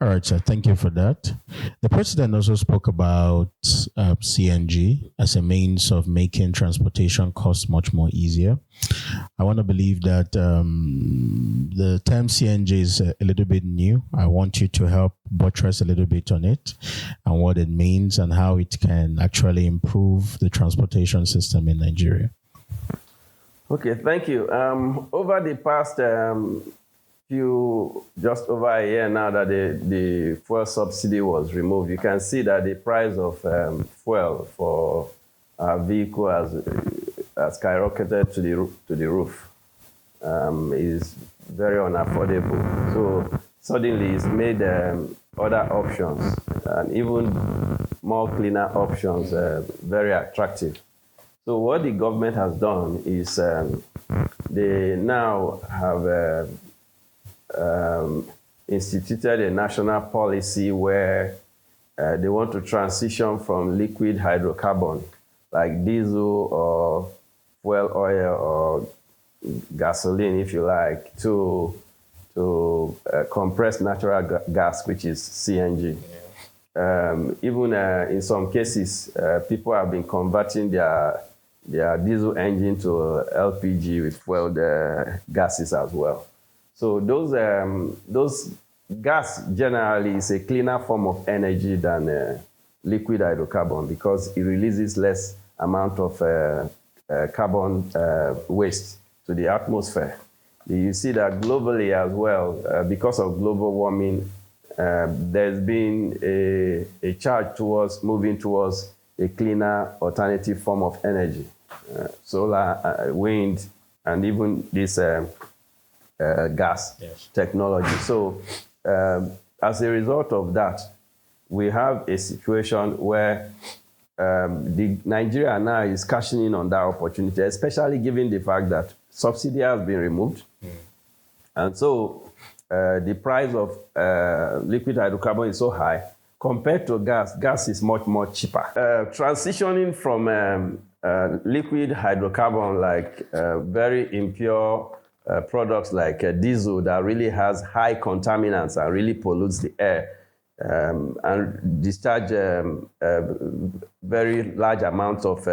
All right, so thank you for that. The president also spoke about CNG as a means of making transportation costs much more easier. I want to believe that the term CNG is a little bit new. I want you to help buttress a little bit on it and what it means and how it can actually improve the transportation system in Nigeria. Okay, thank you. Over the past just over a year now that the fuel subsidy was removed, you can see that the price of fuel for our vehicle has skyrocketed to the roof. Is very unaffordable. So suddenly it's made other options and even more cleaner options very attractive. So what the government has done is they now have instituted a national policy where they want to transition from liquid hydrocarbon like diesel or fuel oil or gasoline, if you like, to compressed natural gas, which is CNG. Even in some cases, people have been converting their diesel engine to LPG with fueled gases as well. So those gas generally is a cleaner form of energy than liquid hydrocarbon because it releases less amount of carbon waste to the atmosphere. You see that globally as well, because of global warming, there's been a charge towards moving towards a cleaner alternative form of energy, solar, wind, and even this gas technology. So as a result of that, we have a situation where Nigeria now is cashing in on that opportunity, especially given the fact that subsidy has been removed. And so the price of liquid hydrocarbon is so high compared to gas. Gas is much more cheaper. Transitioning from liquid hydrocarbon, like very impure products like diesel that really has high contaminants and really pollutes the air and discharge very large amounts of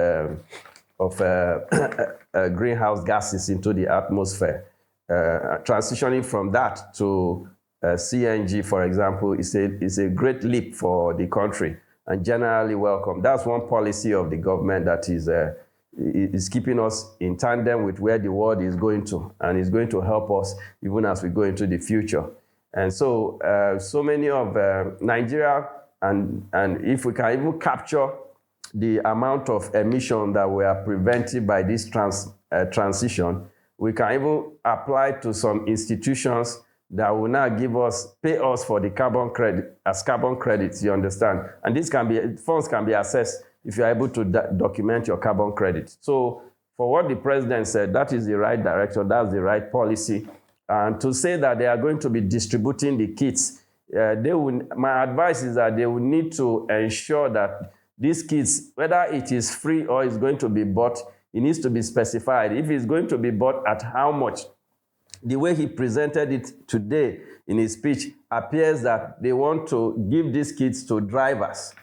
greenhouse gases into the atmosphere. Transitioning from that to CNG, for example, is a great leap for the country and generally welcome. That's one policy of the government that is keeping us in tandem with where the world is going to, and is going to help us even as we go into the future. And so, so many of Nigeria, and if we can even capture the amount of emission that we are preventing by this transition, we can even apply to some institutions that will now pay us for the carbon credit as carbon credits, you understand? And this funds can be accessed if you're able to document your carbon credit. So for what the president said, that is the right direction, that's the right policy. And to say that they are going to be distributing the kits, my advice is that they will need to ensure that these kits, whether it is free or it's going to be bought, it needs to be specified. If it's going to be bought, at how much? The way he presented it today in his speech appears that they want to give these kits to drivers.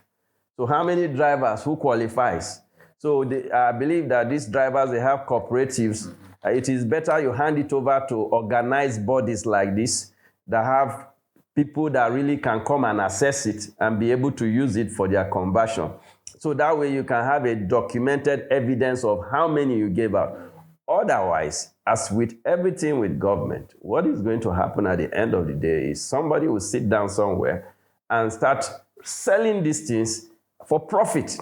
So how many drivers? Who qualifies? So I believe that these drivers, they have cooperatives. It is better you hand it over to organized bodies like this that have people that really can come and assess it and be able to use it for their conversion. So that way you can have a documented evidence of how many you gave out. Otherwise, as with everything with government, what is going to happen at the end of the day is somebody will sit down somewhere and start selling these things for profit.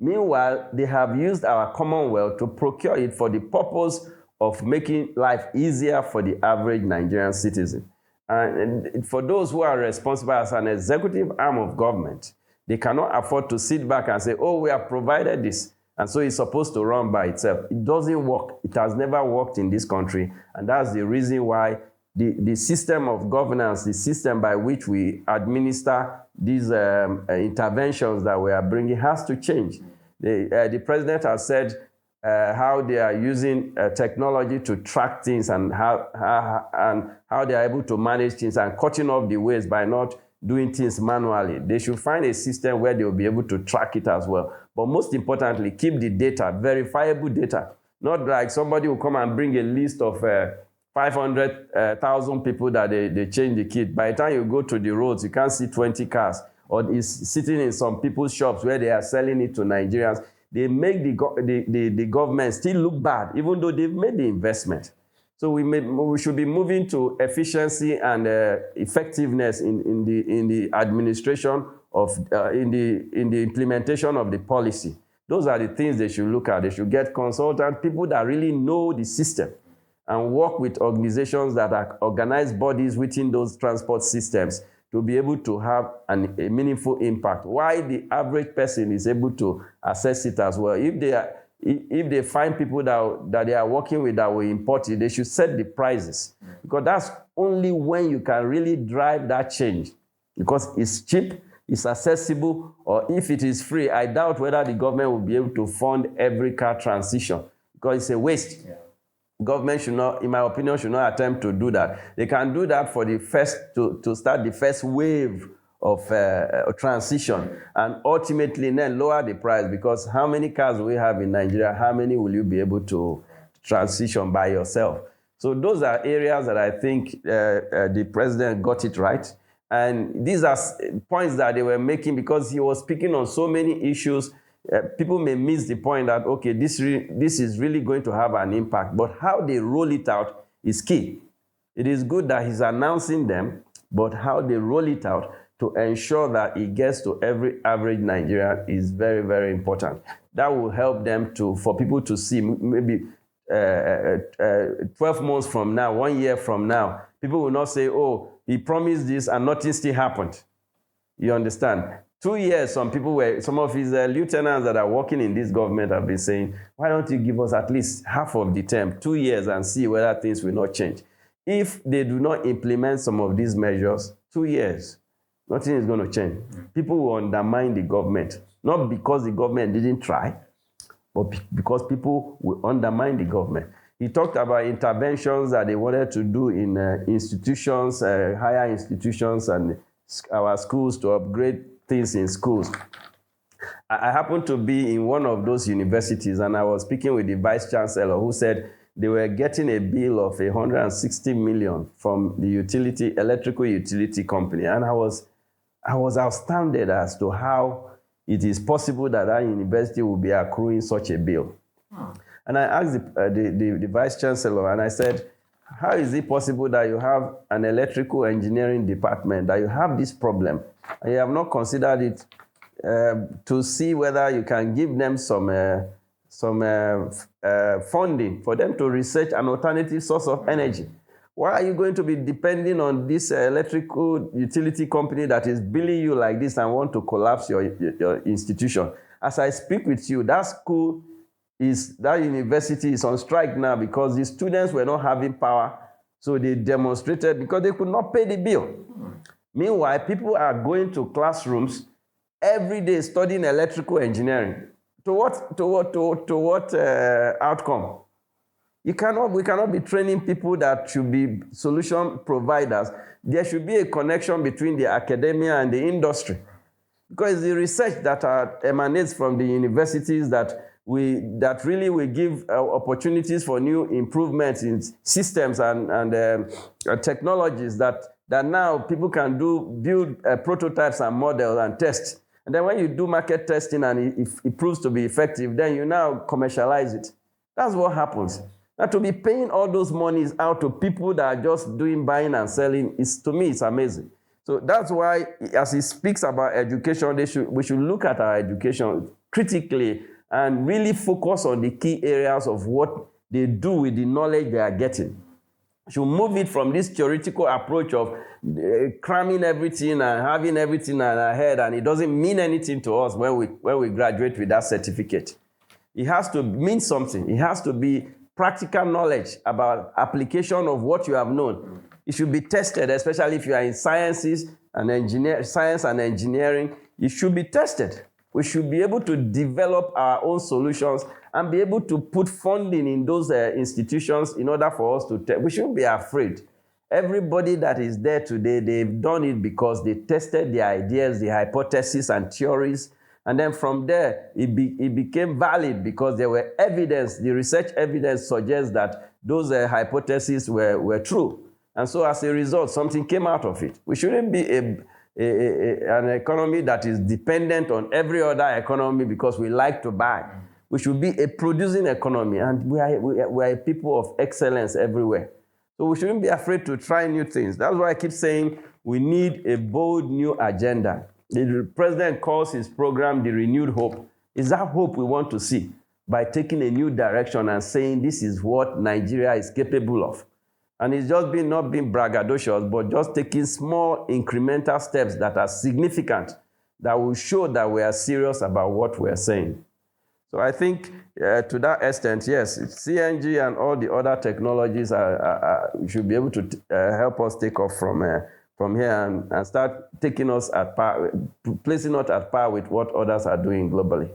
Meanwhile, they have used our commonwealth to procure it for the purpose of making life easier for the average Nigerian citizen. And for those who are responsible as an executive arm of government, they cannot afford to sit back and say, oh, we have provided this, and so it's supposed to run by itself. It doesn't work. It has never worked in this country, and that's the reason why the system of governance, the system by which we administer these interventions that we are bringing has to change. The president has said how they are using technology to track things and how they are able to manage things and cutting off the waste by not doing things manually. They should find a system where they will be able to track it as well. But most importantly, keep the data, verifiable data. Not like somebody will come and bring a list of 500,000 people that they change the kit. By the time you go to the roads, you can't see 20 cars. Or it's sitting in some people's shops where they are selling it to Nigerians. They make the government still look bad, even though they've made the investment. So we should be moving to efficiency and effectiveness in the administration of in the implementation of the policy. Those are the things they should look at. They should get consultants, people that really know the system, and work with organizations that are organized bodies within those transport systems to be able to have a meaningful impact. Why the average person is able to assess it as well. If they find people that they are working with that will import it, they should set the prices. Because that's only when you can really drive that change. Because it's cheap, it's accessible, or if it is free, I doubt whether the government will be able to fund every car transition, because it's a waste. Yeah. Government should not, in my opinion, should not attempt to do that. They can do that for the first, to start the first wave of transition, and ultimately then lower the price, because how many cars we have in Nigeria, how many will you be able to transition by yourself? So those are areas that I think the president got it right. And these are points that they were making because he was speaking on so many issues. People may miss the point that, okay, this is really going to have an impact, but how they roll it out is key. It is good that he's announcing them, but how they roll it out to ensure that it gets to every average Nigerian is very, very important. That will help them for people to see maybe 12 months from now, 1 year from now, people will not say, oh, he promised this and nothing still happened. You understand? 2 years, some of his lieutenants that are working in this government have been saying, why don't you give us at least half of the term, 2 years, and see whether things will not change. If they do not implement some of these measures, 2 years, nothing is going to change. People will undermine the government, not because the government didn't try, but because people will undermine the government. He talked about interventions that they wanted to do in institutions, higher institutions, and our schools to upgrade things in schools. I happened to be in one of those universities, and I was speaking with the vice chancellor, who said they were getting a bill of 160 million from the electrical utility company, and I was astounded as to how it is possible that our university will be accruing such a bill. And I asked the vice chancellor, and I said, how is it possible that you have an electrical engineering department, that you have this problem, and you have not considered it to see whether you can give them some funding for them to research an alternative source of energy? Why are you going to be depending on this electrical utility company that is billing you like this and want to collapse your institution? As I speak with you, that university is on strike now because the students were not having power, so they demonstrated because they could not pay the bill. Meanwhile, people are going to classrooms every day studying electrical engineering. To what outcome? We cannot be training people that should be solution providers. There should be a connection between the academia and the industry, because the research that emanates from the universities that really will give opportunities for new improvements in systems and technologies that now people can build prototypes and models and test. And then when you do market testing and it proves to be effective, then you now commercialize it. That's what happens. Now, to be paying all those monies out to people that are just doing buying and selling, to me, it's amazing. So that's why, as he speaks about education, we should look at our education critically and really focus on the key areas of what they do with the knowledge they are getting. We should move it from this theoretical approach of cramming everything and having everything in our head, and it doesn't mean anything to us when we graduate with that certificate. It has to mean something. It has to be practical knowledge about application of what you have known. It should be tested, especially if you are in science and engineering. It should be tested. We should be able to develop our own solutions and be able to put funding in those institutions in order for us to test. We shouldn't be afraid. everybody that is there today, they've done it because they tested the ideas, the hypotheses and theories. And then from there, it became valid because there were evidence, the research evidence suggests that those hypotheses were true. And so as a result, something came out of it. We shouldn't be an economy that is dependent on every other economy because we like to buy. We should be a producing economy, and we are a people of excellence everywhere. So we shouldn't be afraid to try new things. That's why I keep saying we need a bold new agenda. The president calls his program the Renewed Hope. It's that hope we want to see by taking a new direction and saying this is what Nigeria is capable of. And it's just not being braggadocious, but just taking small incremental steps that are significant, that will show that we are serious about what we are saying. So I think to that extent, yes, CNG and all the other technologies should be able to help us take off from here and start taking us at par, placing us at par with what others are doing globally.